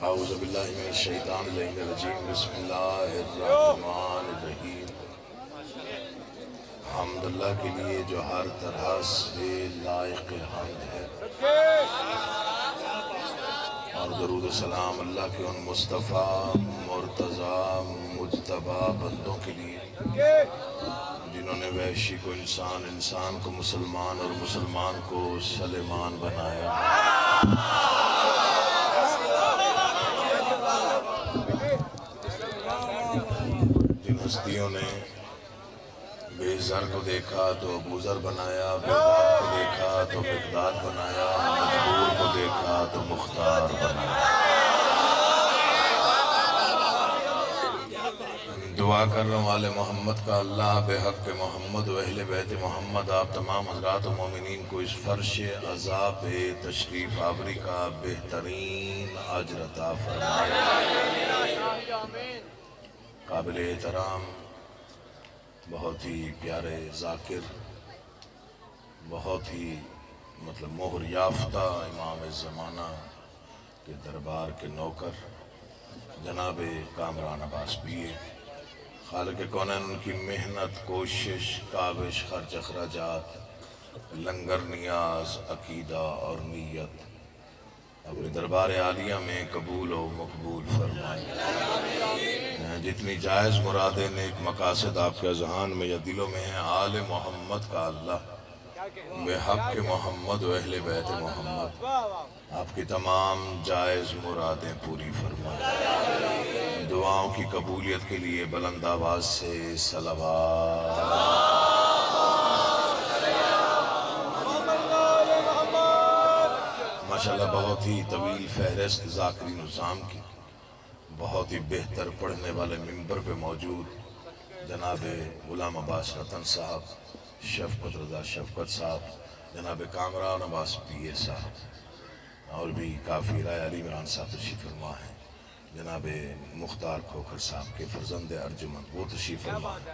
اعوذ باللہ من الشیطان الرجیم بسم اللہ الرحمن الرحیم حمد اللہ کے لیے جو ہر طرح سے لائق حمد ہے، اور درود و سلام اللہ کے ان مصطفیٰ مرتضیٰ مجتبیٰ بندوں کے لیے جنہوں نے وحشی کو انسان، انسان کو مسلمان اور مسلمان کو سلیمان بنایا۔ جن ہستیوں نے بے زر کو دیکھا تو ابو ذر بنایا، بغداد کو دیکھا تو بغداد بنایا، مجبور کو دیکھا تو مختار بنایا۔ دعا کر رہا ہوں آل محمد کا، اللہ بحق محمد و اہل بیت محمد آپ تمام حضرات و مومنین کو اس فرش عزا پہ تشریف آوری کا بہترین اجر عطا فرمائے۔ قابل احترام بہت ہی پیارے ذاکر، بہت ہی مہر یافتہ امام زمانہ کے دربار کے نوکر جناب کامران عباس پیے، خالق کونین ان کی محنت، کوشش، کاوش، خرچ اخراجات، لنگر نیاز، عقیدہ اور نیت اپنے دربار عالیہ میں قبول و مقبول فرمائے۔ جتنی جائز مرادیں نیک مقاصد آپ کے اذہان میں یا دلوں میں ہیں، آل محمد کا اللہ بحق محمد و اہل بیت محمد آپ کی تمام جائز مرادیں پوری فرمائے۔ دعاؤں کی قبولیت کے لیے بلند آواز سے صلوات۔ ماشاءاللہ بہت ہی طویل فہرست ذاکری نظام کی، بہت ہی بہتر پڑھنے والے ممبر پہ موجود جناب غلام عباس رتن صاحب، شفقت رضا شفقت صاحب، جناب کامران عباس پی اے صاحب، اور بھی کافی رائے علی عمران صاحب تشریف فرما ہیں، جناب مختار کھوکھر صاحب کے فرزند ارجمن وہ تشریف فرما ہیں۔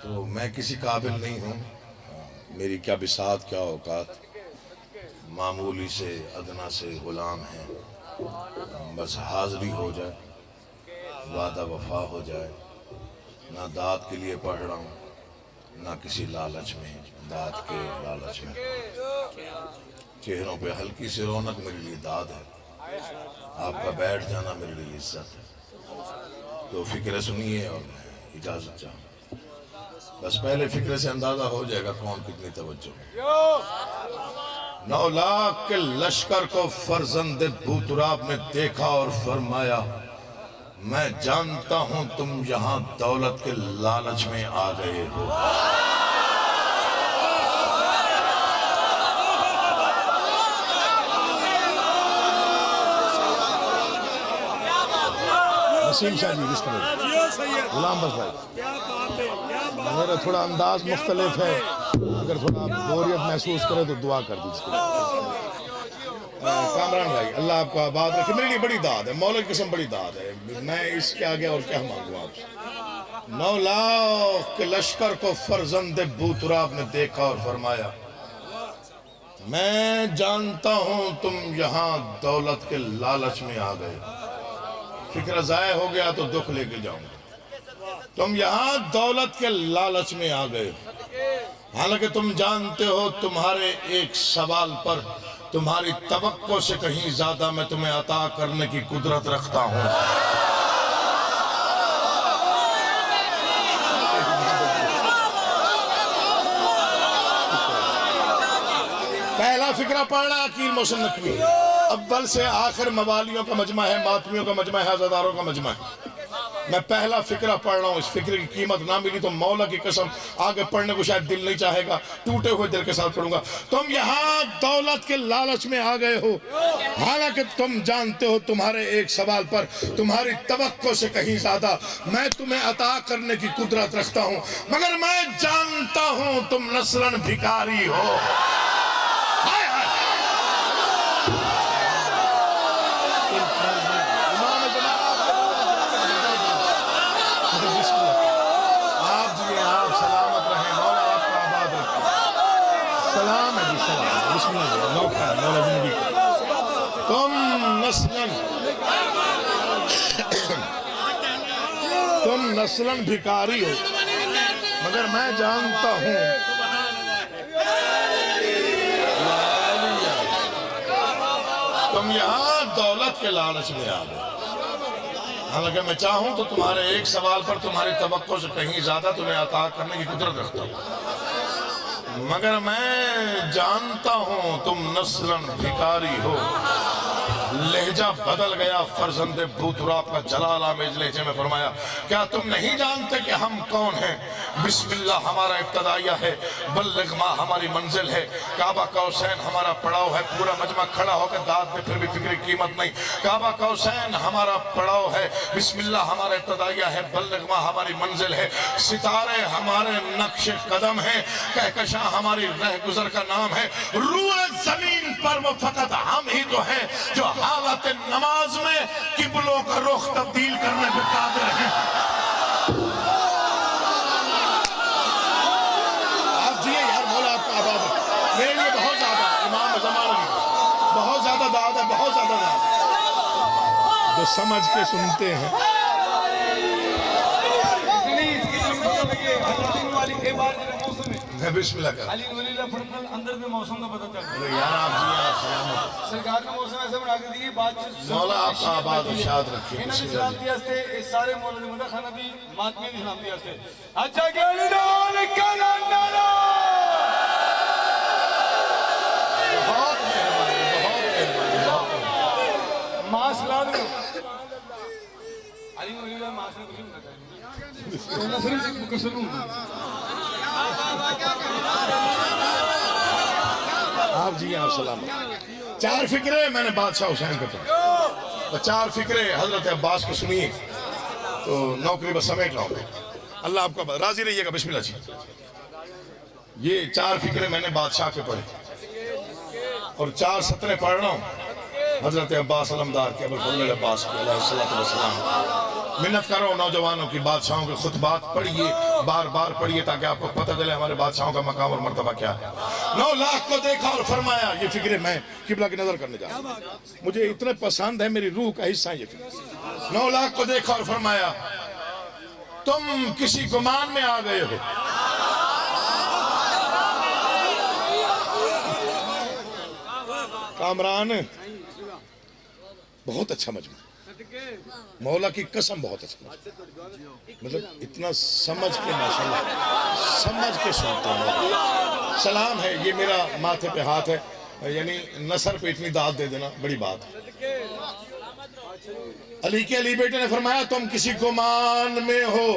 تو میں کسی قابل نہیں ہوں، میری کیا بساط کیا اوقات، معمولی سے ادنا سے غلام ہیں، بس حاضری ہو جائے، وعدہ وفا ہو جائے۔ نہ داد کے لیے پڑھ رہا ہوں، نہ کسی لالچ میں، داد کے لالچ میں۔ چہروں پہ ہلکی سی رونق میرے لیے داد ہے، آپ کا بیٹھ جانا میرے لیے عزت ہے۔ تو فکر سنیے اور میں اجازت چاہوں، بس پہلے فکر سے اندازہ ہو جائے گا کون کتنی توجہ ہے۔ 9 لاکھ کے لشکر کو فرزند بوتراب نے دیکھا اور فرمایا، میں جانتا ہوں تم یہاں دولت کے لالچ میں آ گئے ہو۔ نسیم شاہ جی بسم اللہ، غلام بس بھائی، میرا تھوڑا انداز مختلف ہے، اگر تھوڑا بوریت محسوس کرے تو دعا کر دیجیے۔ کامران بھائی اللہ آپ کو آباد رکھے، میرے لیے بڑی داد ہے، مولا کی قسم بڑی داد ہے، میں اس کے آگے اور کیا مانگوں آپ سے۔ 9 لاکھ کے لشکر کو فرزند بوتراب نے دیکھا اور فرمایا، میں جانتا ہوں تم یہاں دولت کے لالچ میں آ گئے۔ فکر ضائع ہو گیا تو دکھ لے کے جاؤں گا۔ تم یہاں دولت کے لالچ میں آ گئے، حالانکہ تم جانتے ہو تمہارے ایک سوال پر تمہاری توقع سے کہیں زیادہ میں تمہیں عطا کرنے کی قدرت رکھتا ہوں۔ پہلا فکرہ پڑھ رہا ہے عقیل محسن نقوی، اول سے آخر موالیوں کا مجمع ہے، ماتمیوں کا مجمع ہے، عزاداروں کا مجمع ہے۔ میں پہلا فکرہ پڑھ رہا ہوں، اس فکر کی قیمت نہ ملی تو مولا کی قسم آگے پڑھنے کو شاید دل نہیں چاہے گا، ٹوٹے ہوئے دل کے ساتھ پڑھوں گا۔ تم یہاں دولت کے لالچ میں آ گئے ہو، حالانکہ تم جانتے ہو تمہارے ایک سوال پر تمہاری توقع سے کہیں زیادہ میں تمہیں عطا کرنے کی قدرت رکھتا ہوں، مگر میں جانتا ہوں تم نسلاً بھکاری ہو۔ سلام ہے جی، سلام، بسم اللہ، موقع ہے مولا زندگی کا۔ تم نسلاً नस्लन भिखारी हो, मगर मैं जानता हूं तुम यहां दौलत के लालच में आ गए। हालांकि मैं चाहूं तो तुम्हारे एक सवाल पर तुम्हारी तवक्को से कहीं ज्यादा तुम्हें अता करने की कुदरत रखता हूं, मगर मैं जानता हूं तुम नस्लन भिखारी हो। लहजा बदल गया फर्जंदे बूतुराब का जलाल आमेज लहजे में फरमाया, क्या तुम नहीं जानते कि हम कौन हैं? बिस्मिल्लाह हमारा इब्तदाइया है, बल्लिग माँ हमारी मंजिल है, काबा कौसैन हमारा पड़ाव है। पूरा मजमा खड़ा होकर दाद में फिर भी फिक्र कीमत नहीं। काबा कौसैन हमारा पड़ाव है, बिस्मिल्लाह हमारा इब्तदाइया है, बल्लिग माँ हमारी मंजिल है। सितारे हमारे नक्श कदम है, कहकशा हमारी रह गुजर का नाम है। रूए जमीन पर वो फकत हम ही तो हैं जो हालत नमाज में किबलों का रुख तब्दील करने पे कादिर हैं। आप जिए यार, मौला आपका आबाद है। मेरे लिए बहुत ज्यादा इमाम ज़माना बहुत ज्यादा दाद है, बहुत ज्यादा दाद जो समझ के सुनते हैं। बिस्मिल्लाह कर अंदर में मौसम का पता चल यार, आप जी आप सलामत सरकार का मौसम ऐसा बना के दी बात मौला आपका आबाद इरशाद रखिए। सलाम दिया सारे मौलवी मुदा खाना भी मातमी भी सलाम दिया अच्छा क्या बहुत मास ला दो अली वलीला मास ने कुछ नहीं आप जी आप सलामत। चार फिक्रे मैंने बादशाह हुसैन के पढ़े, तो चार फिक्रे हजरत अब्बास को सुनिए तो नौकरी बस समेट रहा हूँ। अल्लाह आपका राजी रहिएगा। बिस्मिल्लाह जी। ये चार फिक्रे मैंने बादशाह के पढ़े और चार सतरे पढ़ रहा हूँ हजरत अब्बास अलमदार के, अबुल अब्बास के अलैहिस्सलाम। मिन्नत करो नौजवानों की, बादशाहों के खुतबात पढ़िए, बार बार पढ़िए ताकि आपको पता चले हमारे बादशाहों का मकाम और मर्तबा क्या है। 9 लाख को देखा और फरमाया, ये फिक्रे मैं किबला की नजर करने जा रहा हूं, मुझे इतने पसंद है, मेरी रूह का हिस्सा है ये फिक्र। 9 लाख को देखा और फरमाया, तुम किसी गुमान में आ गए हो। कामरान बहुत अच्छा मजमा, मौला की कसम बहुत अच्छा, मतलब इतना समझ के माशाल्लाह समझ के सुनते हैं। सलाम है, ये मेरा माथे पे हाथ है, यानी नसर पे इतनी दाद दे देना बड़ी बात है। अली के अली बेटे ने फरमाया, तुम किसी गुमान में हो,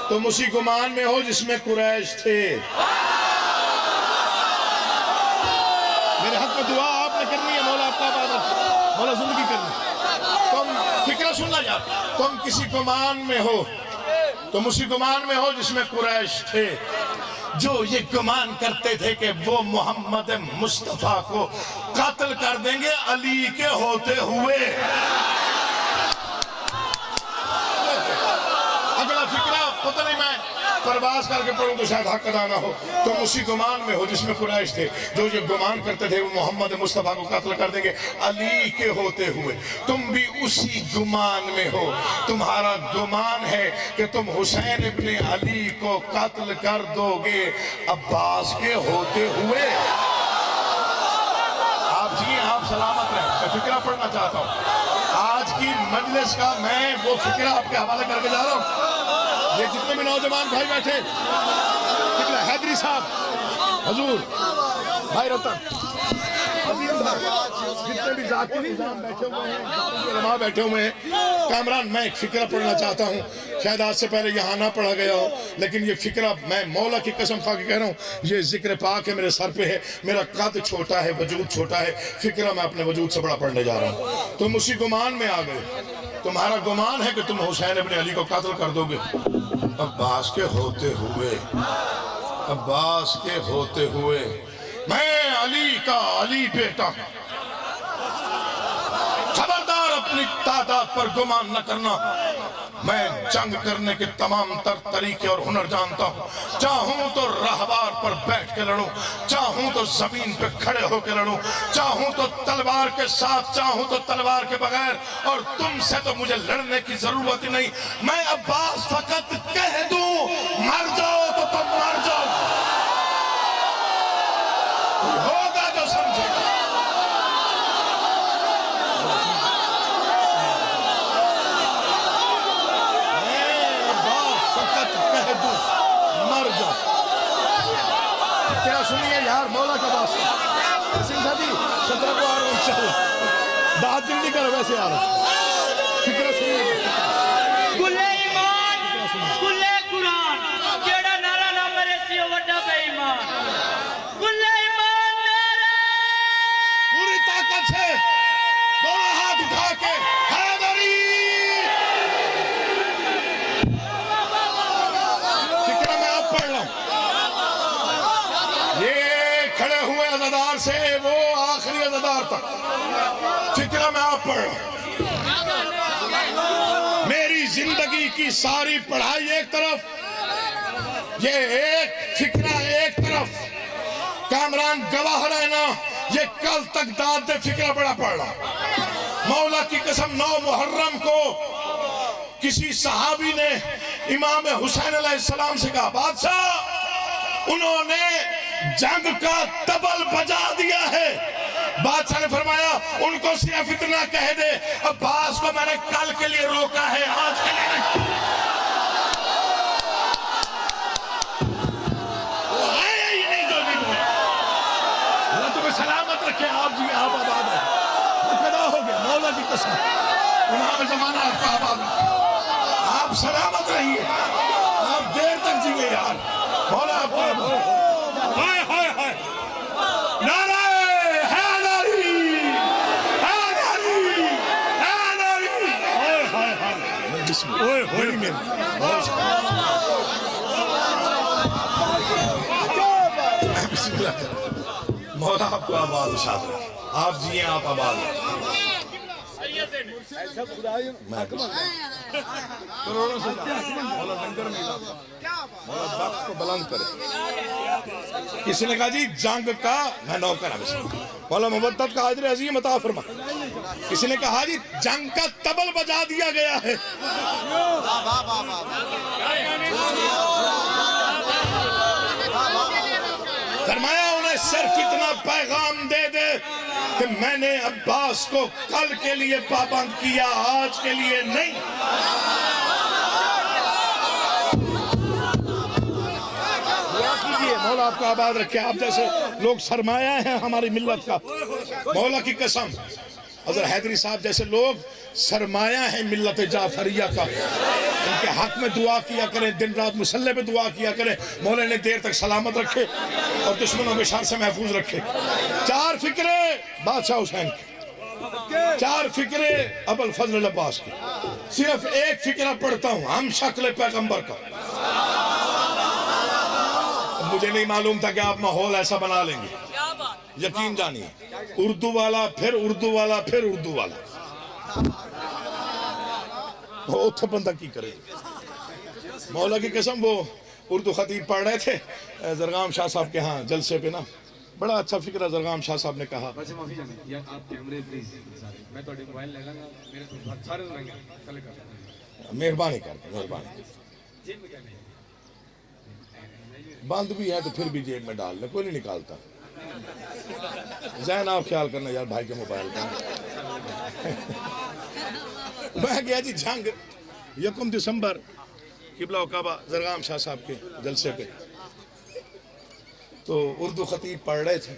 तुम उसी गुमान में हो जिसमें कुरैश थे। मेरे हक में दुआ आपने करनी है, मौला आपका आबाद रखे, मौला जिंदगी करनी। तुम फिक्र सुनना यार, तुम किसी गुमान में हो, तुम उसी गुमान में हो जिसमें कुरैश थे, जो ये गुमान करते थे कि वो मोहम्मद मुस्तफा को कत्ल कर देंगे अली के होते हुए। अगला फिक्रा पता नहीं, मैं परवास करके पढ़ूं तो शायद हक अदा ना हो। तुम उसी गुमान में हो जिसमें कुरैश थे, जो ये गुमान करते थे वो मोहम्मद मुस्तफा को कत्ल कर देंगे अली के होते हुए। तुम भी उसी गुमान में हो, तुम्हारा गुमान है कि तुम हुसैन इब्ने अली को कत्ल कर दोगे अब्बास के होते हुए। आप जी आप सलामत रहे। मैं फिक्रा पढ़ना चाहता हूँ आज की मजलिस का, मैं वो फिक्रा आपके हवाले करके जा रहा हूँ। ये जितने भी नौजवान भाई बैठे, हैदरी साहब, हजूर भाई रतन, जितने भी जाकिर निजाम बैठे हुए हैं, बैठे हुए हैं, कामरान, मैं एक फिक्रा पढ़ना चाहता हूँ। शायद आज से पहले यहाँ ना पढ़ा गया हो, लेकिन ये फिक्रा मैं मौला की कसम खा के कह रहा हूँ, ये जिक्र पाक है, मेरे सर पे है, मेरा कद छोटा है, वजूद छोटा है, फिक्रा मैं अपने वजूद से बड़ा पढ़ने जा रहा हूँ। तुम उसी गुमान में आ गए, तुम्हारा गुमान है कि तुम हुसैन इब्ने अली को कत्ल कर दोगे अब्बास के होते हुए, अब्बास के होते हुए। मैं अली का अली बेटा, खबरदार अपनी तादाद पर गुमान न करना। میں جنگ کرنے کے تمام تر طریقے اور ہنر جانتا ہوں. چاہوں تو راہوار پر بیٹھ کے لڑوں, چاہوں تو زمین پہ کھڑے ہو کے لڑوں, چاہوں تو تلوار کے ساتھ, چاہوں تو تلوار کے بغیر, اور تم سے تو مجھے لڑنے کی ضرورت ہی نہیں. میں عباس فقط کہہ دوں مر جاؤ تو تم مر جاؤ, ہوگا جو سمجھے گا. کیا سنیے یار, مولا کا واسطہ سنگھ صاحب جی 17 کو آ رہا ہوں انشاءاللہ. بات دل نہیں کر ویسے آ رہا, فکر سنیے. کلے ایمان کلے قرآن جیڑا نعرہ نہ مرے سی وڈا بے ایمان. کلے ایمان نعرہ پوری طاقت سے دونوں ہاتھ اٹھا کے حیدری. فکر میں اب پڑھ رہا ہوں, کھڑے ہوئے عزادار سے وہ آخری عزادار تک. فکرہ میں آپ پڑھ رہا ہوں. میری زندگی کی ساری پڑھائی ایک طرف, یہ ایک فکرہ ایک طرف. کامران گواہ رہنا, یہ کل تک داد فکرہ بڑا پڑھ رہا. مولا کی قسم 9 محرم کو کسی صحابی نے امام حسین علیہ السلام سے کہا, بادشاہ انہوں نے جنگ کا طبل بجا دیا ہے. بادشاہ نے فرمایا ان کو صرف اتنا کہہ دے, عباس کو میں نے کل کے لیے روکا ہے, آج کے لیے نہیں. وہ آیا ہی نہیں جو بھی بولا. اللہ تمہیں سلامت رکھے. آپ جی آپ آباد ہیں, پیدا ہو گیا مولا کی قسم. امام زمانہ آپ کا آباد ہے, آپ سلامت رہیے, آپ دیر تک جیئے یار. مولا آپ کا آباد ہے. مولا آپ کو آباد شاد رکھے. آپ جیئے آپ آباد ہیں. کروڑوں سے مولا لنگر میلا, مولا بخت کو بلند کرے. کسی نے کہا جی جنگ کا, میں نوکر ہوں, مولا مبدت کا حاضر عظیم عطا فرما. کسی نے کہا جی جنگ کا طبل بجا دیا گیا ہے. فرمایا انہیں صرف اتنا پیغام دے دے کہ میں نے عباس کو کل کے لیے پابند کیا, آج کے لیے نہیں. مولا آپ کو آباد رکھے. آپ جیسے لوگ سرمایہ ہیں ہماری ملت کا, مولا کی قسم. حضرت حیدری صاحب جیسے لوگ سرمایہ ہیں ملت جعفریہ کا, ان کے حق میں دعا کیا کریں, دن رات مسلح پہ دعا کیا کریں. مولا نے دیر تک سلامت رکھے اور دشمنوں کے شر سے محفوظ رکھے. 4 فکرے بادشاہ حسین کی, 4 فکرے ابو الفضل عباس کی. صرف ایک فکرہ پڑھتا ہوں, ہم شکل پیغمبر کا. مجھے نہیں معلوم تھا کہ آپ ماحول ایسا بنا لیں گے. یقین جانیے, اردو والا پھر اردو والا پھر اردو والا, اتھے بندہ کی کرے. مولا کی قسم وہ اردو خطیب پڑھ رہے تھے زرغام شاہ صاحب کے ہاں جلسے پہ نا, بڑا اچھا فکرہ زرغام شاہ صاحب نے کہا. معافی جانے یا آپ کیمرے پلیز میں تو موبائل لے لوں گا, میرے تو سارے رہیں گے, کل کر مہربانی کر کے, مہربانی. بند بھی ہے تو پھر بھی جیب میں ڈال لے, کوئی نہیں نکالتا. ذہن آپ خیال کرنا یار بھائی کے موبائل کا. میں گیا جی جنگ 1 دسمبر قبلہ و کعبہ زرغام شاہ صاحب کے جلسے پہ, تو اردو خطیب پڑھ رہے تھے.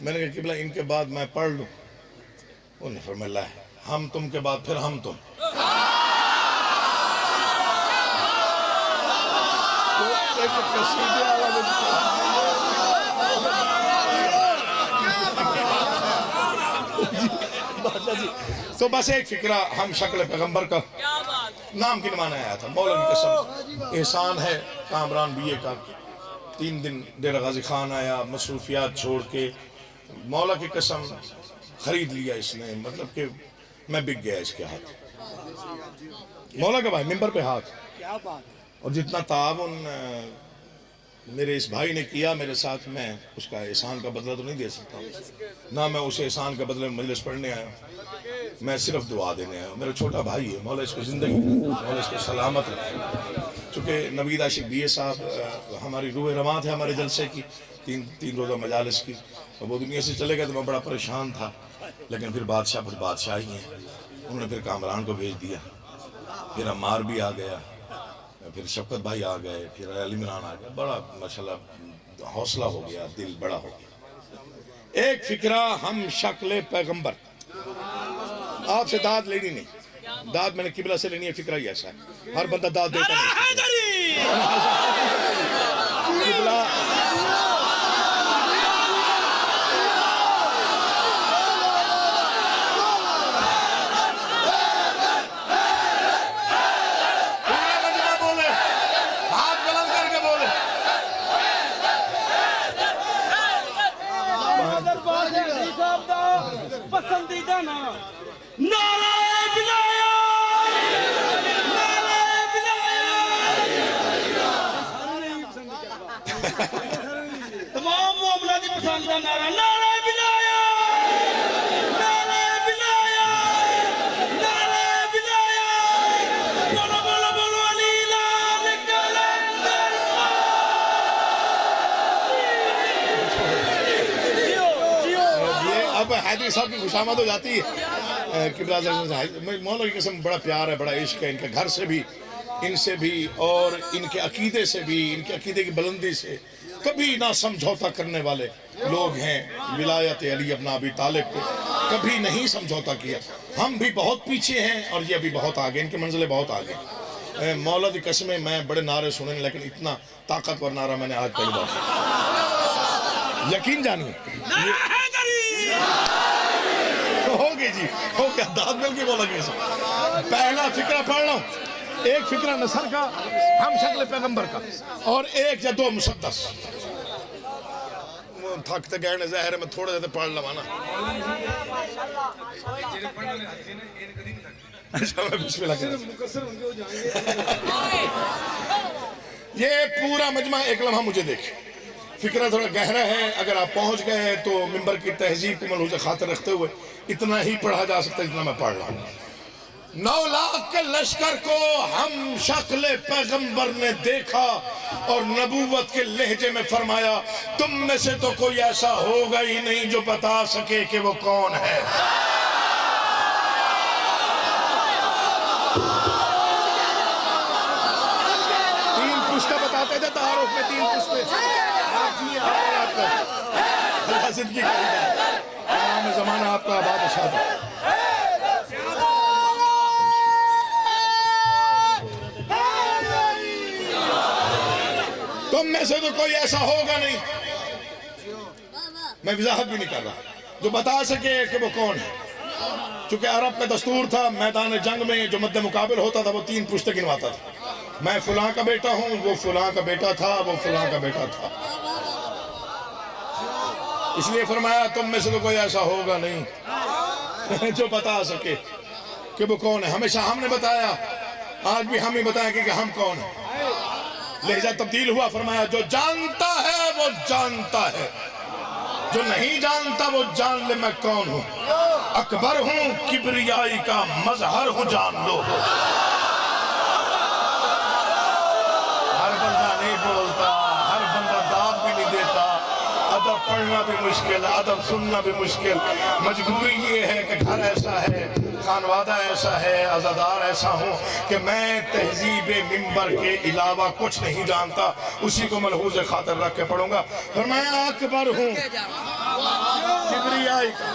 میں نے کہا قبلہ ان کے بعد میں پڑھ لوں. انہوں نے فرمایا ہم تم کے بعد پھر ہم تم. تو بس ایک فکرہ ہم شکل پیغمبر کا نام کی نمانا آیا تھا. مولا کی قسم احسان ہے کامران بی اے کا, 3 دن ڈیرہ غازی خان آیا, مصروفیات چھوڑ کے. مولا کی قسم خرید لیا اس نے, مطلب کہ میں بک گیا اس کے ہاتھ. मौला का भाई मिंबर पे हाथ, क्या बात। और जितना ताउन मेरे इस भाई ने किया मेरे साथ, मैं उसका एहसान का बदला तो नहीं दे सकता, ना मैं उस एहसान का बदले में मजलिस पढ़ने आया, मैं सिर्फ दुआ देने आया। मेरा छोटा भाई है, मौला इसको जिंदगी, मौला इसको सलामत रखे। चूँकि नवीद आशिक बीए साहब हमारी रूह रवां थे हमारे जलसे की, तीन रोज़ा मजालिस की, और वो दुनिया से चले गए तो मैं बड़ा परेशान था। लेकिन फिर बादशाह ही हैं, उन्होंने फिर कामरान को भेज दिया, फिर अम्मार भी आ गया, फिर शफकत भाई आ गए, फिर अली इमरान आ गया। बड़ा माशाल्लाह हौसला हो गया, दिल बड़ा हो गया। एक फिक्रा हम शक्ल पैगंबर, आपसे दाद लेनी नहीं, दाद मैंने किबला से लेनी है, फिक्रा ही ऐसा है, हर बंदा दाद देता नहीं। किबला पसंदीदा ना नारा बिलाया, नारा बिलाया, तमाम मोमना की पसंद का नारा, नारा बिलाया, नारा बिलाया, नारा बिलाया, बोलो बोलो बोलो अली लाल कलंदर। ये अब हैदरी साहब की खुशामद हो जाती है। किबला मौला की कसम बड़ा प्यार है, बड़ा इश्क है इनके घर से भी, इनसे भी, और इनके अकीदे से भी, इनके अकीदे की बुलंदी से कभी ना समझौता करने वाले लोग हैं। विलायत अली अपना अबी तालिब को कभी नहीं समझौता किया। हम भी बहुत पीछे हैं और ये अभी बहुत आगे, इनके मंजिले बहुत आगे। मौला की कसमें मैं बड़े नारे सुने, लेकिन इतना ताकतवर नारा मैंने आज पहली बार सुना। यकीन जानिए हो गई जी, हो गया, दाद मिल के बोला गया। पहला फिक्रा पढ़ रहा हूँ, एक फिक्रा नसर का, हम शक्ल पैगंबर का, और एक या दो मुसद्दस। थकते गए ज़ाहिर है, मैं थोड़ा सा पढ़ लवा ना। अच्छा मैं बिस्मिल्लाह कर। ये पूरा मजमा एक लम्हा मुझे देखे, फिक्रा थोड़ा गहरा है, अगर आप पहुंच गए तो मिंबर की तहजीब को मलहूज़ खातिर रखते हुए इतना ही पढ़ा जा सकता है जितना मैं पढ़ रहा हूँ। 9 लाख के लश्कर को हम शक्ल पैगंबर ने देखा और नबूवत के लहजे में फरमाया, तुम में से तो कोई ऐसा होगा ही नहीं जो बता सके कि वो कौन है। तीन पुश्ते बताते थे तारुफ में, 3 पुश्ते जिंदगी का जमाना आपका आबाद शाद। तुम में से तो कोई ऐसा होगा नहीं, मैं वजाहत भी नहीं कर रहा, जो बता सके कि वो कौन है। चूंकि अरब का दस्तूर था, मैदान जंग में जो मद्दे मुकाबिल होता था वो 3 पुश्ते गिनवाता था। मैं फुलां का बेटा हूं, वो फुलां का बेटा था, वो फुलां का बेटा था। इसलिए फरमाया तुम में से तो कोई ऐसा होगा नहीं जो बता सके कि वो कौन है। हमेशा हमने बताया, आज भी हम ही बताएंगे कि हम कौन है। लहजा तब्दील हुआ, फरमाया जो जानता है वो जानता है, जो नहीं जानता वो जान ले मैं कौन हूं। अकबर हूं, किबरियाई का मजहर हूं, जान लो। हर बंदा नहीं बोलता, हर बंदा दाद भी नहीं देता, अदब पढ़ना भी मुश्किल, अदब सुनना भी मुश्किल। मजबूरी ये है कि घर ऐसा है, खानवादा ऐसा है, अज़ादार ऐसा हूँ कि मैं तहजीब मिंबर के अलावा कुछ नहीं जानता, उसी को मलहूज़ खातिर रख के पढ़ूंगा। और मैं अकबर हूँ, किबरियाई का।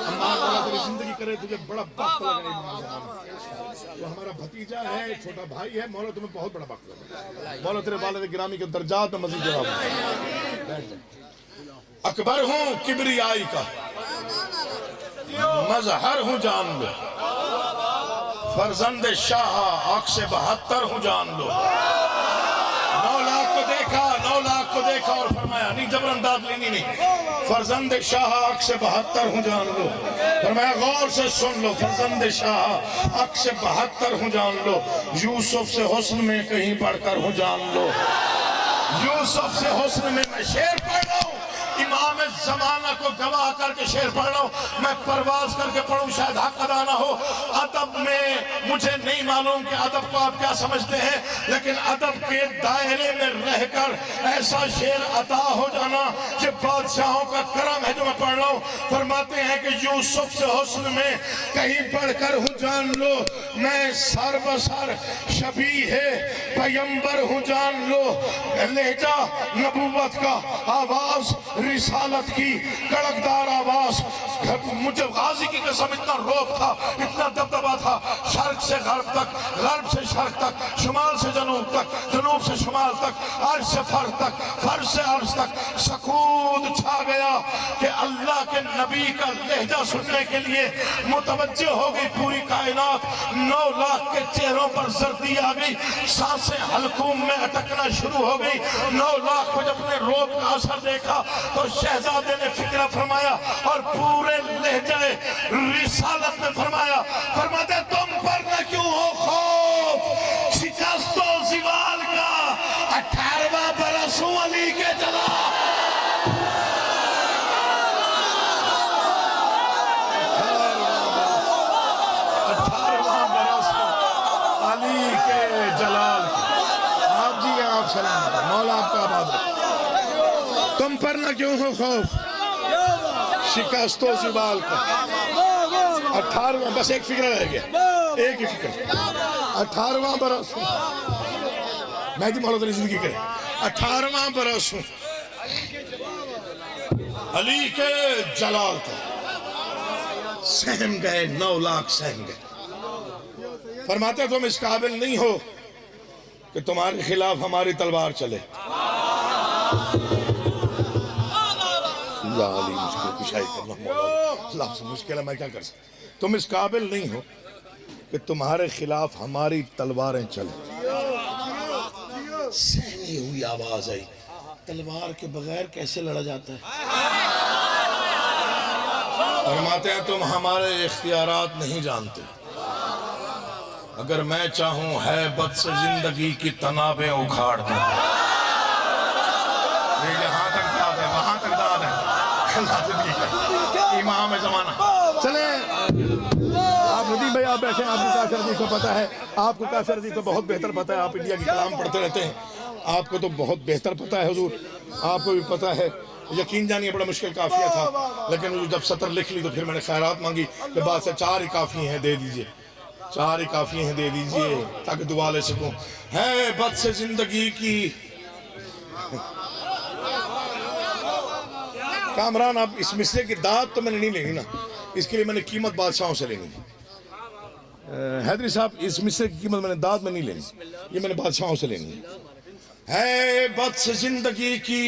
जिंदगी करे तुझे बड़ा वक्त लगा, वो हमारा भतीजा है, छोटा भाई है। मौला तुम्हें बहुत बड़ा वक्त लगा, मौला तेरे वालिद गिरामी के दर्जात में मज़ीद जवाब। अकबर हूँ किबरियाई का, मजहर हूँ जान लो। फरजंद शाह आँख से 72 हूँ जान लो। 9 लाख को देखा, 9 लाख को देखा और फरमाया नहीं, जबरन दाद लेनी नहीं, فرزند شاہ حق سے 72 ہوں جان لو، فرمایا غور سے سن لو، فرزند شاہ حق سے 72 ہوں جان لو، یوسف سے حسن میں کہیں بڑھ کر ہوں جان لو، یوسف سے حسن میں شعر پڑھ رہا ہوں، امام زمانہ کو گواہ کر کے شعر پڑھ رہا ہوں، میں پرواز کر کے پڑھوں شاید حق ادا نہ ہو۔ ادب میں مجھے نہیں معلوم کہ ادب کو آپ کیا سمجھتے ہیں، لیکن ادب کے دائرے میں رہ کر ایسا شعر عطا ہو جانا کہ بادشاہوں کا کرم ہے جو میں پڑھ رہا ہوں۔ فرماتے ہیں کہ یوسف سے حسن میں کہیں بڑھ کر ہوں جان لو، میں سر بسر شبیہ پیمبر ہوں جان لو، لہجہ نبوت کا، آواز رسالت کی، کڑکدار آواز، مجھے غازی کی قسم اتنا روب تھا، اتنا دبدبا تھا، شرق سے غرب تک، غرب سے شرق تک، شمال سے جنوب تک، جنوب سے شمال تک، عرش سے فرق تک، فرق سے عرش تک سکوت چھا گیا کہ اللہ کے نبی کا لہجہ سننے کے لیے متوجہ ہو گئی پوری کائنات۔ 9 لاکھ کے چہروں پر زردی آ گئی، سانسیں حلقوم میں اٹکنا شروع ہو گئی۔ 9 لاکھ کو جب نے روب کا اثر دیکھا تو شہزادے نے فکرہ فرمایا اور پورے لہجہ رسالت میں فرماتے تم پر نہ کیوں ہو خوف، شکست و زوال کا 18واں برس ہوں علی کے جلا۔ 18واں برس علی کے جلال۔ آپ جی آپ سلام، مولا آپ کا آباد رہے۔ تم پر نہ کیوں ہو خوف، شکست و زوال کا 18واں، بس ایک فکر رہ گیا، ایک ہی فکر، 18واں برس ہوں، مہدی مولا علی زندگی کرے، 18واں برس ہوں علی کے جلال کا۔ سہم گئے 9 لاکھ سہم گئے۔ فرماتے تم اس قابل نہیں ہو کہ تمہارے خلاف ہماری تلوار چلے۔ اللہ علی مشکل کشائی کرنا مولا، اللہ سے مشکل ہے میں کیا کر سکتا۔ تم اس قابل نہیں ہو کہ تمہارے خلاف ہماری تلواریں چلیں۔ سہمی ہوئی آواز آئی، تلوار کے بغیر کیسے لڑا جاتا ہے؟ فرماتے ہیں تم ہمارے اختیارات نہیں جانتے، اگر میں چاہوں ہیبت سے زندگی کی تنابیں اکھاڑ دوں۔ یہاں تک داد ہے، وہاں تک داد ہے، امام زمانہ۔ چلیں آپ ندیم بھائی، آپ بیٹھیں، آپ کو کافر عزیز کو پتا ہے، آپ کو کافر عزیز کو بہت بہتر پتا ہے، آپ انڈیا کی کلام پڑھتے رہتے ہیں، آپ کو تو بہت بہتر پتا ہے حضور، آپ کو بھی پتا ہے۔ یقین جانیے بڑا مشکل قافیہ تھا، لیکن جب سطر لکھ لی تو پھر میں نے خیرات مانگی کہ بعد سے 4 ہی کافی ہیں دے دیجئے، 4 ہی کافی ہیں دے دیجئے تاکہ دعا لے سکوں۔ ہے بد سے زندگی کی کامران، اب اس مصرے کی داد تو میں نے نہیں لینی نا، اس کے لیے میں نے قیمت بادشاہوں سے لینی۔ حیدری صاحب اس مصرے کی قیمت میں نے داد میں نہیں لینی، یہ میں نے بادشاہوں سے لینی ہے۔ بد سے زندگی کی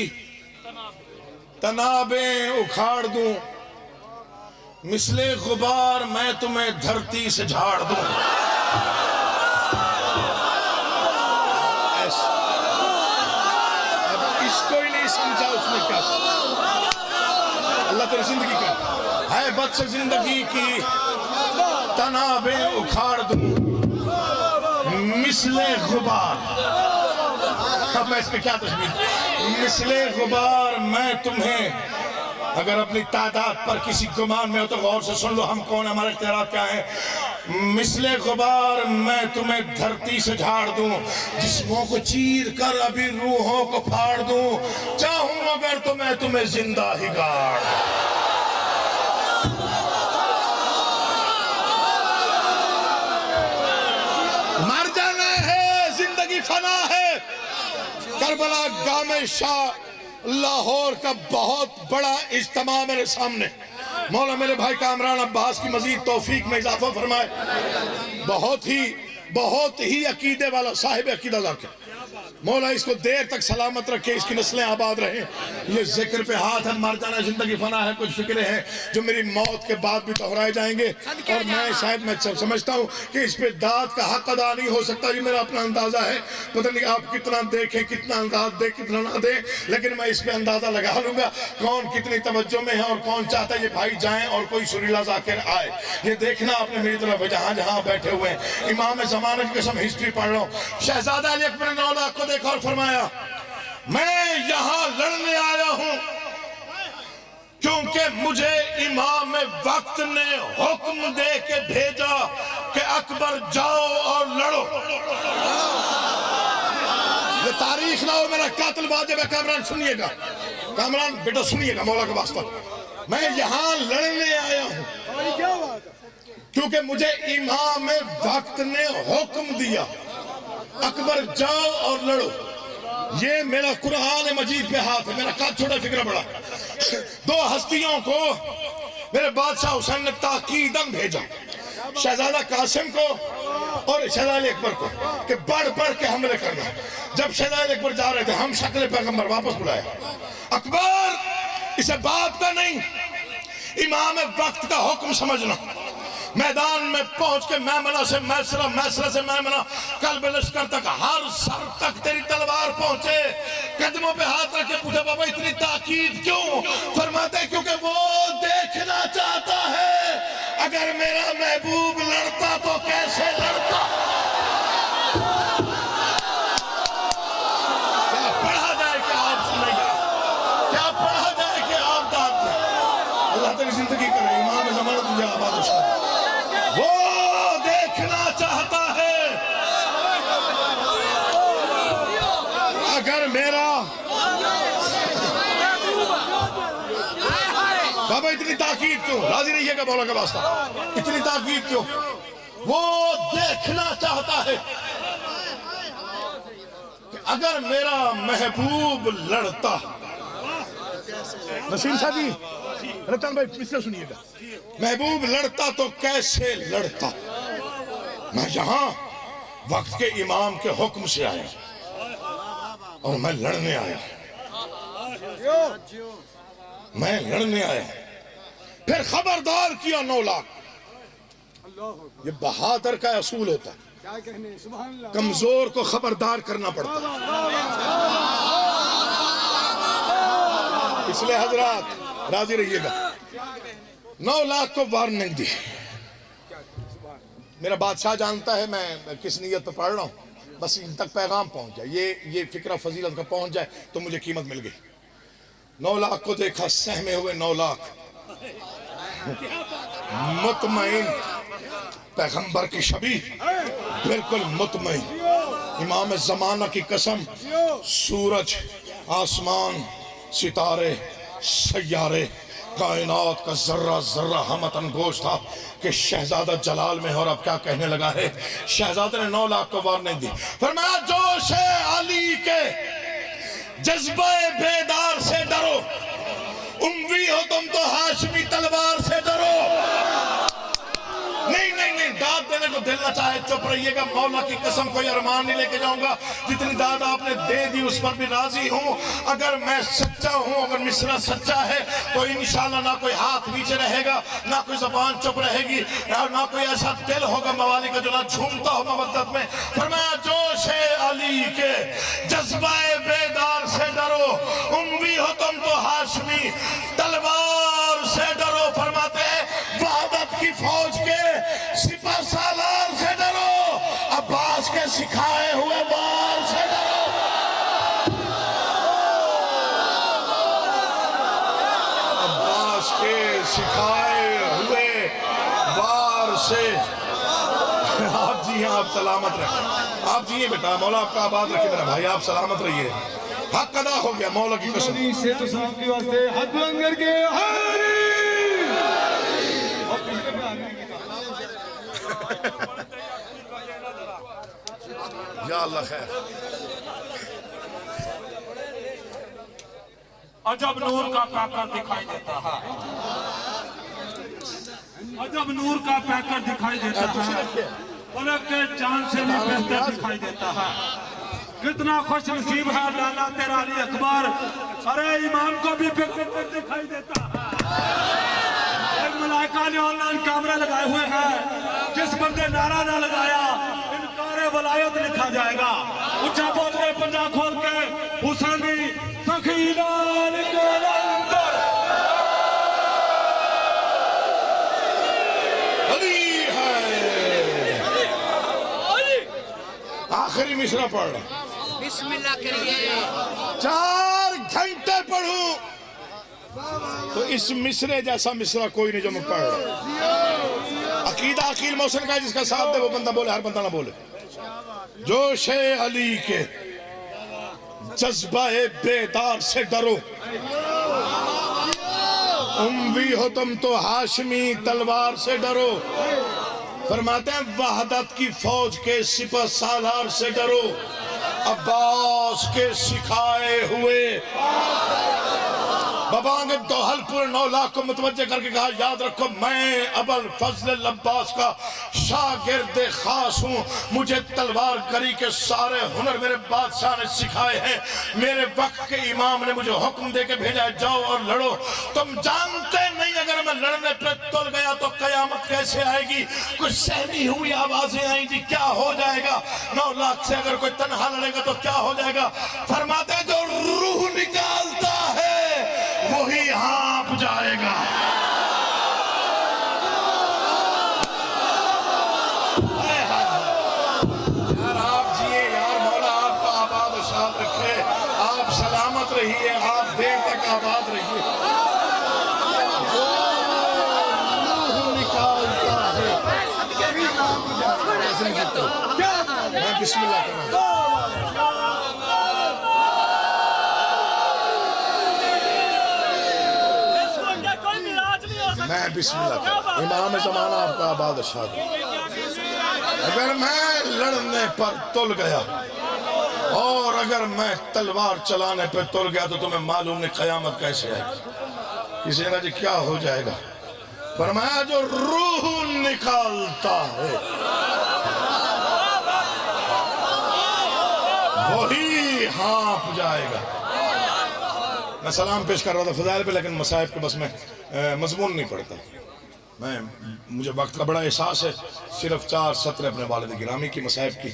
تنابیں اکھاڑ دوں، مثل غبار میں تمہیں دھرتی سے جھاڑ دوں۔ اب اس کو ہی نہیں سمجھا اس نے کیا، اللہ تیری زندگی کا ہے بد سے زندگی کی تنابیں اکھاڑ دوں، مثل غبار۔ اب میں اس پہ کیا تشبیہ، مثل غبار میں تمہیں، اگر اپنی تعداد پر کسی گمان میں ہو تو غور سے سن لو ہم کون، ہمارے اختیارات کیا ہیں۔ مثل غبار میں تمہیں دھرتی سے جھاڑ دوں، جسموں کو چیر کر ابھی روحوں کو پھاڑ دوں، چاہوں اگر تو میں تمہیں زندہ ہی گاڑ۔ مر جانا ہے، زندگی فنا ہے۔ کربلا گام شاہ لاہور کا بہت بڑا اجتماع میرے سامنے، مولا میرے بھائی کامران عباس کی مزید توفیق میں اضافہ فرمائے۔ بہت ہی عقیدے والا، صاحب عقیدہ ذاکر، मौला इसको देर तक सलामत रखे, इसकी नस्लें आबाद रहे। ये जिक्र पे हाथ है, मर जाना जिंदगी फना है, कुछ फिक्रे हैं जो मेरी मौत के बाद भी दोहराए जाएंगे। और मैं समझता हूँ कि इस पे दाद का हक अदा नहीं हो सकता, ये मेरा अपना अंदाजा है। पता नहीं आप कितना देखें, कितना अंदाज दे, कितना ना दे, लेकिन मैं इस पे अंदाजा लगा लूंगा कौन कितनी तवज्जो में है और कौन चाहता है ये भाई जाएं और कोई सुरीला जाकिर आए। ये देखना आपने मेरी तरफ जहां जहां बैठे हुए हैं। इमाम ज़माना की कसम हिस्ट्री पढ़ रहा हूँ। शहजादा अली अकबर ने 9 लाख को देखा और फरमाया मैं यहां लड़ने आया हूं क्योंकि मुझे इमाम वक्त ने हुक्म दे के भेजा कि अकबर जाओ और लड़ो। ये तारीख ना हो, मेरा कातिल वाजिब है। कामरान सुनिएगा, कामरान बेटा सुनिएगा, मौला का वास्ता, मैं यहां लड़ने आया हूं क्योंकि मुझे इमाम वक्त ने हुक्म दिया अकबर जाओ और लड़ो। ये मेरा कुरान मजीद पे हाथ है, मेरा काद छोटा फिक्र बड़ा। 2 हस्तियों को मेरे बादशाह हुसैन ने ताकीदन भेजा, शहजादा कासिम को और शहजादा अकबर को, कि बढ़ बढ़ के हमले करना। जब शहजादा अकबर जा रहे थे, हम शक्ल पैगंबर वापस बुलाया। अकबर इसे बाप का नहीं, इमाम वक्त का हुक्म समझना। मैदान में पहुंच के मैमना से मैसरा, मैसरा से मैमना, कल्ब लश्कर तक, हर सर तक तेरी तलवार पहुंचे। कदमों पे हाथ रख के पूछा बाबा इतनी ताकीद क्यों? फरमाते क्योंकि वो देखना चाहता है अगर मेरा महबूब लड़ता तो कैसे लड़ता। क्या पढ़ा जाए कि आप सुनेंगे, क्या पढ़ा जाए कि आप दाद दें। अल्लाह तेरी जिंदगी करे, इमाम ज़माना तुझे आबाद हो। वो देखना चाहता है अगर मेरा बाबा इतनी ताकीद क्यों? राजी रहिएगा मौला का वास्ता, इतनी ताकीद क्यों? वो देखना चाहता है कि अगर मेरा महबूब लड़ता। नसीम साहब जी, रतन भाई पिछले सुनिएगा, महबूब लड़ता तो कैसे लड़ता। मैं यहां वक्त के इमाम के हुक्म से आया और मैं लड़ने आया, मैं लड़ने आया। फिर खबरदार किया 9 लाख। ये बहादुर का असूल होता है, कमजोर को खबरदार करना पड़ता है। इसलिए हजरात राजी रहिएगा, 9 लाख को वार्निंग दी। मेरा बादशाह जानता है मैं किस नीयत पे पढ़ रहा हूं, बस इन तक पैगाम पहुंच जाए, ये फिक्रा फजीलत का पहुंच जाए तो मुझे कीमत मिल गई। 9 लाख को देखा, सहमे हुए 9 लाख, मुतमईन पैगंबर की छवि, बिल्कुल मुतमईन। इमाम ज़माना की कसम, सूरज, आसमान, सितारे, सैयारे, कायनात का जर्रा जर्रा हमतन गोश था कि शहजादा जलाल में। और अब क्या कहने लगा है, शहजादे ने 9 लाख को वार्निंग दी। फरमाया जोश अली के जज्बे बेदार से डरो, उम्वी हो तुम तो हाशमी तलवार से डरो। नहीं नहीं नहीं, दाद देने को दिल न चाहे चुप रहिएगा, मौला की कसम कोई अरमान नहीं लेके जाऊंगा। जितनी दाद आपने दे दी उस पर भी राजी हूं। अगर मैं सच्चा हूं, अगर मिसरा सच्चा है तो इंशाल्लाह ना कोई हाथ नीचे रहेगा, ना कोई जबान चुप रहेगी, और ना कोई ऐसा दिल होगा मवाली का जो ना झूमता हो मवद्दत में। फरमाया जोश अली के जज्बाए बेदार से डरो, उम्वी हो तुम तो हाशमी तलवार से डरो। फरमाते वहादत की फौज के सिपह सालार से डरो, अब्बास के सिखाए हुए वार से डरो। अब्बास के सिखाए हुए वार से। आप जी हैं, आप सलामत रहे, आप जी बेटा, मौला आपका आबाद रखे मेरा भाई, आप सलामत रहिए। हक अदा हो गया मौला की कसम। से तो साहब के वास्ते हाथ बुलंद करके हारी। या अल्लाह खैर। अजब नूर का पैकर दिखाई देता है, अजब नूर का पैकर दिखाई देता है, फलक के चांद से भी बेहतर दिखाई देता है। कितना खुश नसीब है लाला तेरा अली अकबर। अरे इमाम को भी पैगंबर दिखाई देता है। एक मलाइका ने ऑनलाइन कैमरा लगाए हुए हैं, जिस बंदे नारा ना लगाया इनकारे वलायत लिखा जाएगा। ऊंचा बोल के पंजा खोल के हुसैनी सखीलाल के अंदर अली है। आखिरी मिसरा पढ़ रहा, बिस्मिल्लाह करिए। 4 घंटे पढ़ूं तो इस मिसरे जैसा मिसरा कोई नहीं जो मैं पढ़ रहा। अकीदा अकील मोहसिन का जिसका साथ दे वो बंदा बोले, हर बंदा ना बोले। जोशे अली के जज्बा बेदार से डरो, उम्वी हो तुम तो हाशमी तलवार से डरो। फरमाते हैं वहदत की फौज के सिपह सालार से डरो, अब्बास के सिखाए हुए। बबांग दोहलपुर 9 लाख को मुतवज्जे करके कहा, याद रखो मैं अबुल फजल अब्बास का शागिर्द खास हूँ। मुझे तलवार गरी के सारे हुनर मेरे बादशाह ने सिखाए हैं। मेरे वक्त के इमाम ने मुझे हुक्म दे के भेजा है, जाओ और लड़ो। तुम जानते नहीं अगर मैं लड़ने पे तुल गया तो कयामत कैसे आएगी। कुछ सहमी हुई आवाजें आई थी, क्या हो जाएगा। 9 लाख से अगर कोई तन्हा लड़ेगा तो क्या हो जाएगा। फरमाते हैं जो रूह निकालता है वही हाँप जाएगा। यार आप जिए यार, मौला आपका आबाद और शाद रखे। आप सलामत रहिए, आप देर तक आबाद रहिए। निकालता है मैं बिस्मिल्लाह कर रहा हूं। मैं बिस्मिल्लाह कर, इमाम ज़माना आपका आबाद शाद। अगर मैं लड़ने पर तुल गया और अगर मैं तलवार चलाने पर तुल गया तो तुम्हें मालूम नहीं क़यामत कैसे आएगी। किसी ने कहा जी क्या हो जाएगा। फरमाया जो रूह निकालता है वही हाँप जाएगा। मैं सलाम पेश कर रहा था फ़ज़ाइल पे, लेकिन मसाइब के बस में मज़मून नहीं पढ़ता। मुझे वक्त का बड़ा एहसास है। सिर्फ 4 सत्र अपने वालिद गिरामी की मसाइब की।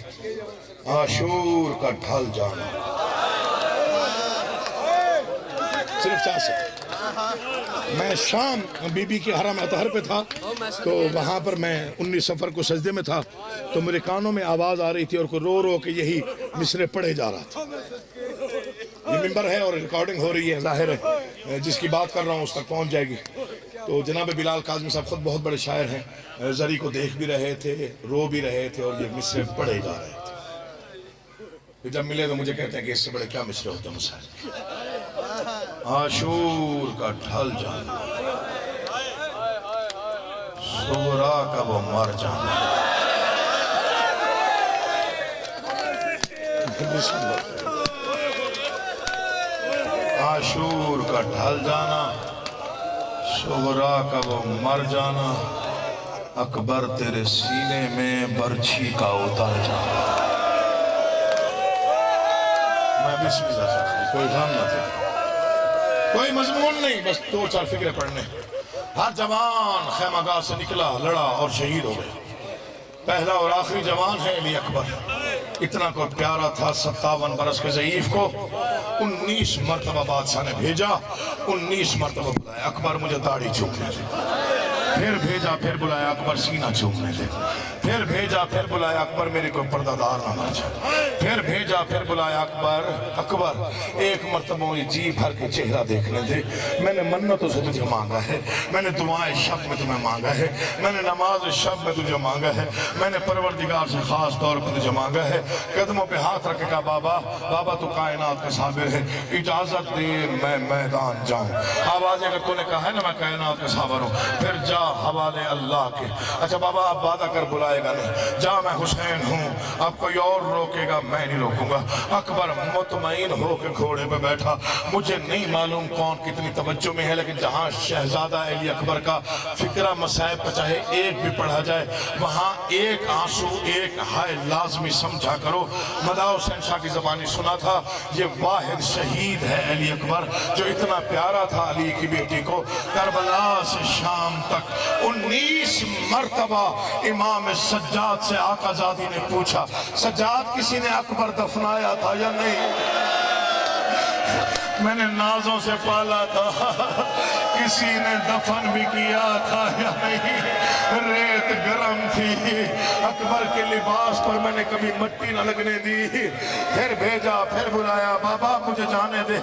आशूर का ढल जाना, सिर्फ 4 सत्र। मैं शाम बीबी के हरम अतहर पे था, तो वहाँ पर मैं 19 सफ़र को सजदे में था, तो मेरे कानों में आवाज़ आ रही थी और कोई रो रो के यही मिसरे पढ़े जा रहा था। ये मिंबर है और रिकॉर्डिंग हो रही है, जाहिर है जिसकी बात कर रहा हूँ उस तक पहुँच जाएगी। तो जनाब बिलाल काज़मी साहब खुद बहुत बड़े शायर हैं, ज़री को देख भी रहे थे, रो भी रहे थे और ये मिसरे पढ़े जा रहे थे। फिर जब मिले तो मुझे कहते हैं कि इससे बड़े क्या मिसरे होते हैं मुसाइल। आशूर का ढल जाना, सुगरा का वो मर जाना। आशूर का ढल जाना, सुगरा का वो मर जाना, अकबर तेरे सीने में बर्छी का उतर जाना। मैं बिस्मिल्लाह से, कोई ध्यान ना दे, कोई मजमून नहीं, बस 2-4 फिक्रे पढ़ने। हर जवान खैमागाह से निकला, लड़ा और शहीद हो गया। पहला और आखिरी जवान है अली अकबर। इतना को प्यारा था 57 बरस के ज़ईफ को 19 मरतबा बादशाह ने भेजा, 19 मरतबा बुलाया अकबर मुझे दाढ़ी चूमने दे, फिर भेजा, फिर बुलाया अकबर सीना चूमने दे, फिर भेजा, फिर बुलाया अकबर मेरे को पर्दादार ना बन जाए, फिर भेजा, फिर बुलाया अकबर अकबर एक मरतबा ये जी भर के चेहरा देखने दे। मैंने मन्नतों से तुझे मांगा है, मैंने दुआएं शब में तुम्हें मांगा है, मैंने नमाज शब में तुझे मांगा है, मैंने परवरदिगार से खास तौर पर तुझे मांगा है। कदमों पे हाथ रख के कहा बाबा बाबा तू कायनात का साबिर है, इजाजत दे मैं मैदान जाऊं। आवाज अगर तूने कहा है ना मैं कायनात का साबिर हूं, फिर जा हवाले अल्लाह के। अच्छा बाबा आप वादा कर बुलाए जाएगा नहीं, जा मैं हुसैन हूँ, अब कोई और रोकेगा मैं नहीं रोकूंगा। अकबर मुतमईन होकर घोड़े पे बैठा। मुझे नहीं मालूम कौन कितनी तवज्जो में है, लेकिन जहाँ शहजादा अली अकबर का फिक्रा मसाइब का चाहे एक भी पढ़ा जाए, वहाँ एक आंसू एक हाय लाजमी समझा करो। मदा हुसैन शाह की ज़बानी सुना था, ये वाहिद शहीद है अली अकबर जो इतना प्यारा था अली की बेटी को। करबला से शाम तक 19 मरतबा इमाम सज्जाद से आकाजादी ने पूछा, सज्जाद किसी ने अकबर दफनाया था या नहीं? मैंने नाजों से पाला था, किसी ने दफन भी किया था या नहीं? रेत गरम थी, अकबर के लिबास पर मैंने कभी मट्टी न लगने दी। फिर भेजा, फिर बुलाया, बाबा मुझे जाने दे,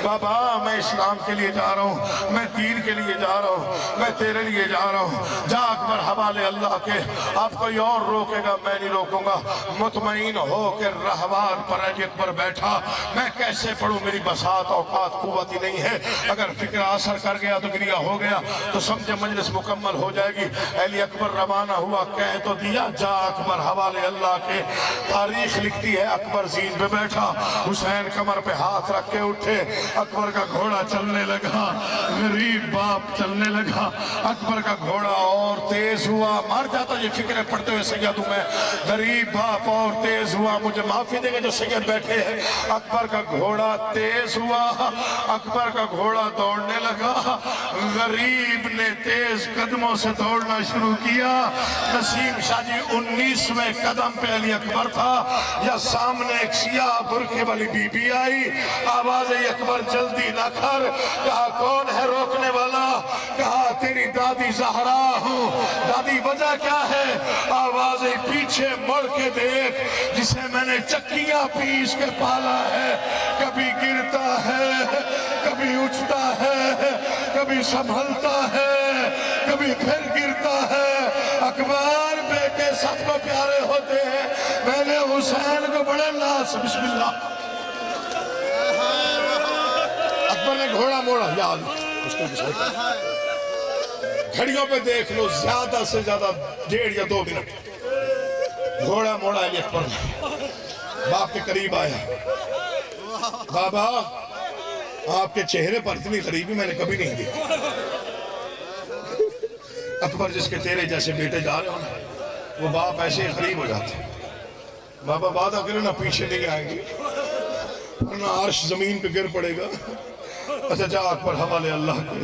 बाबा मैं इस्लाम के लिए जा रहा हूँ, मैं दीन के लिए जा रहा हूँ, मैं तेरे लिए जा रहा हूँ। जा अकबर हवाले अल्लाह के, आप कोई और रोकेगा मैं नहीं रोकूंगा। मुतमईन हो के रहवार पर अली अकबर बैठा। मैं कैसे पढ़ूं, मेरी बसात औकात कुव्वत ही नहीं है। अगर फिक्र असर कर गया तो गिरिया हो गया तो समझे मजलिस मुकम्मल हो जाएगी। अली अकबर रवाना हुआ, कह तो दिया जा अकबर हवाले अल्लाह के। तारीख लिखती है अकबर जीन पे बैठा, हुसैन कमर पे हाथ रख के उठे, अकबर का घोड़ा चलने लगा, गरीब बाप चलने लगा। अकबर का घोड़ा और तेज हुआ, मर जाता ये फिक्र पढ़ते हुए सैयद हूं मैं। गरीब बाप और तेज हुआ, मुझे माफी देंगे जो सैयद बैठे हैं। अकबर का घोड़ा तेज हुआ, अकबर का घोड़ा दौड़ने लगा। गरीब ने तेज कदमों से दौड़ना शुरू किया। नसीम शाह जी 19वें कदम पे अली अकबर था, या सामने एक सियाह बुरखे वाली बीबी आई। आवाज अकबर जल्दी ना कर। कहा कौन है रोकने वाला? कहा तेरी दादी ज़हरा हूँ। दादी वजह क्या है? आवाज पीछे मुड़ के देख, जिसे मैंने चक्कियां पीस के पाला है, कभी गिरता है, कभी उठता है, कभी संभलता है, कभी फिर गिरता है। अकबर बेटे सबको प्यारे होते हैं, मैंने हुसैन को बड़े लाश। बिस्मिल्लाह। अकबर ने घोड़ा मोड़ा, याद उसको घड़ियों पे देख लो, ज्यादा से ज्यादा 1.5 या 2 मिनट। घोड़ा मोड़ा अली अकबर ने, बाप के करीब आया। बाबा आपके चेहरे पर इतनी गरीबी मैंने कभी नहीं देखी। अकबर जिसके तेरे जैसे बेटे जा रहे हो ना, वो बाप ऐसे ही गरीब हो जाते। बाबा वादा करो ना पीछे नहीं आएंगे, वरना अर्श जमीन पे गिर पड़ेगा। अच्छा जा अकबर हवाले अल्लाह के,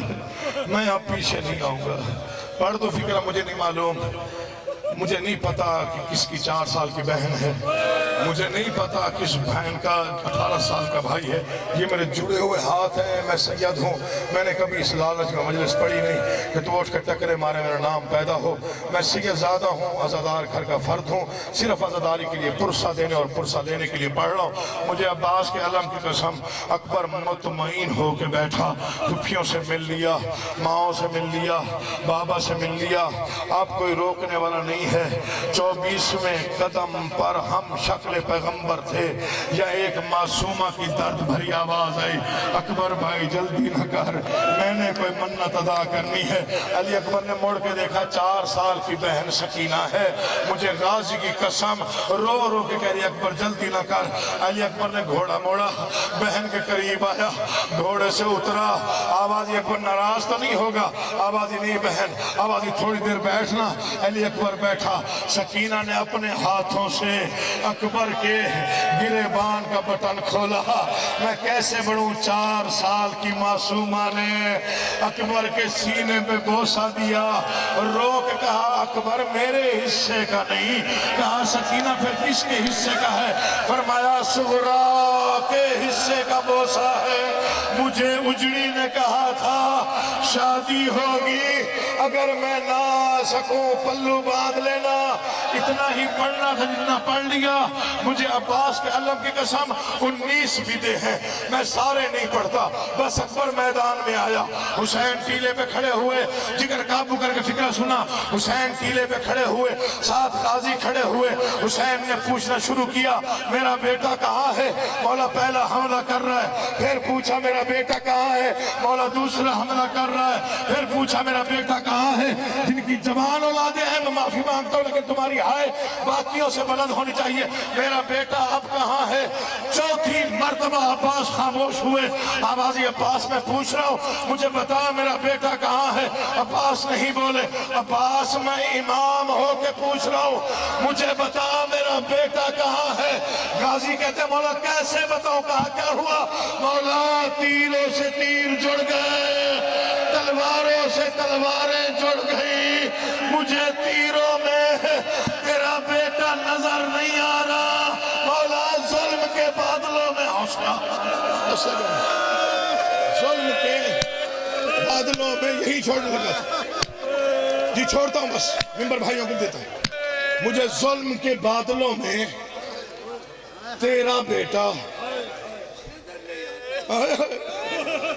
मैं अब पीछे नहीं आऊंगा। पढ़ दो फिक्र, मुझे नहीं मालूम, मुझे नहीं पता कि किसकी 4 साल की बहन है, मुझे नहीं पता किस बहन का 18 साल का भाई है। ये मेरे जुड़े हुए हाथ हैं, मैं सैयद हूँ। मैंने कभी इस लालच में मजलिस पढ़ी नहीं कि तो उठ के टकरे मारे मेरा नाम पैदा हो। मैं सैयदजादा हूँ, अज़ादार घर का फर्द हूँ, सिर्फ अज़ादारी के लिए पुरसा देने और पुरसा लेने के लिए पढ़ रहा हूँ। मुझे अब्बास के अलम की कसम। अकबर मुतमईन हो के बैठा, फुफियों से मिल लिया, माओ से मिल लिया, बाबा से मिल लिया। आप कोई रोकने वाला नहीं है। 24वें कदम पर हम शक्ल पैगंबर थे, या एक मासूमा की दर्द भरी आवाज आई, अकबर भाई जल्दी न कर, मैंने कोई मन्नत अदा करनी है। अली अकबर ने मुड़ के देखा, 4 साल की बहन सकीना है। मुझे गाजी की कसम, रो रो के कह रही अकबर जल्दी न कर। अली अकबर ने घोड़ा मोड़ा, बहन के करीब आया, घोड़े से उतरा। आवाज अकबर नाराज तो नहीं होगा? आवाज नहीं बहन, आवाज थोड़ी देर बैठना। अली अकबर बैठा। सकीना ने अपने हाथों से अकबर के गिरेबान का बटन खोला। मैं कैसे बढ़ूं? 4 साल की मासूमा ने अकबर के सीने पे बोसा दिया, रोक कहा अकबर मेरे हिस्से का नहीं। कहा सकीना फिर किसके हिस्से का है? फरमाया सुगरा के हिस्से का बोसा है। मुझे उजड़ी ने कहा था शादी होगी, अगर मैं ना सकूं पल्लू बांध लेना। इतना ही पढ़ना था जितना पढ़ लिया। मुझे अब्बास के अलम की कसम 19 विदे हैं, मैं सारे नहीं पढ़ता। बस अकबर मैदान में आया, हुसैन टीले पे खड़े हुए, जिगर काबू करके फिक्र सुना। हुसैन टीले पे खड़े हुए, 7 काजी खड़े हुए। हुसैन ने पूछना शुरू किया मेरा बेटा कहाँ है? मौला पहला हमला कर रहा है। फिर पूछा मेरा बेटा कहाँ है? मौला दूसरा हमला कर रहा है। फिर पूछा मेरा बेटा कहाँ है? जिनकी जवान औलादे हैं मैं माफी मांगता हूँ, लेकिन तुम्हारी है, बाकियों से बुलंद होनी चाहिए। मेरा बेटा अब कहाँ है? चौथी मर्तबा अब्बास खामोश हुए। आवाज़ अब्बास मैं पूछ रहा हूँ, मुझे बता मेरा बेटा कहाँ है? अब्बास नहीं बोले। अब्बास मैं इमाम होके पूछ रहा हूँ, मुझे बता मेरा बेटा कहाँ है? गाजी कहते मौला कैसे बताऊं कहाँ क्या हुआ? मौला तीरों से तीर जुड़ गए, तलवारों से तलवारें जुड़ गई, मुझे तीरों में तेरा बेटा नजर नहीं आ रहा। मौला जुल्म के बादलों में हौसला, जुल्म के बादलों में यही छोड़ने लगा जी, छोड़ता हूं बस, मिंबर भाइयों को देता हूं। मुझे जुल्म के बादलों में तेरा बेटा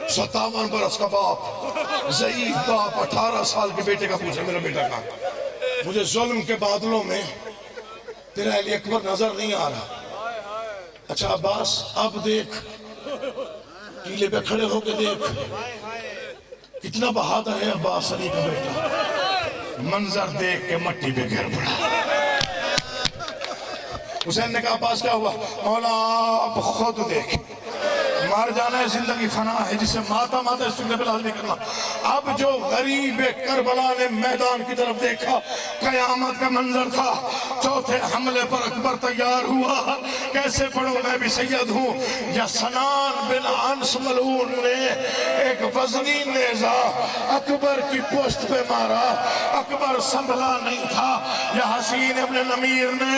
57 बरस का बाप, ज़ईफ बाप, 18 साल के बेटे का पूछे मेरा बेटा कहाँ? मुझे जुल्म के बादलों में तेरा अली अकबर नजर नहीं आ रहा। अच्छा अब्बास अब देख, टीले पे खड़े होके देख, कितना बहादुर है अब्बास अली का बेटा। मंजर देख के मट्टी पे गिर पड़ा। हुसैन ने कहा अब्बास क्या हुआ? मौला अब खुद देख, मार जाना है, जिंदगी फना है, जिसे माता माता इसलिए बिलाल नहीं करना। अब जो गरीब करबला ने मैदान की तरफ देखा, कयामत का मंजर था। चौथे हमले पर अकबर तैयार हुआ, कैसे पढ़ूं मैं भी सैयद हूँ। या सनान बिन अंस मलून ने एक वजनी नेजा अकबर की पोस्ट पे मारा, अकबर संभला नहीं था। या हसीन इब्न नमीर ने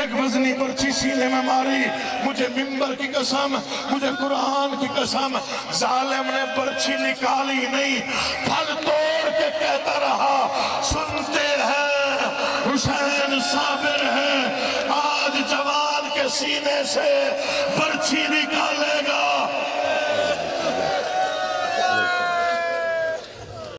एक वजनी पर्ची सीने में मारी। मुझे मिंबर की कसम, मुझे कुरान की कसम, जालिम ने पर्ची निकाली नहीं, फल तोड़ के कहता रहा सुनते हैं हुसैन साबिर है। आज जवान के सीने से पर्ची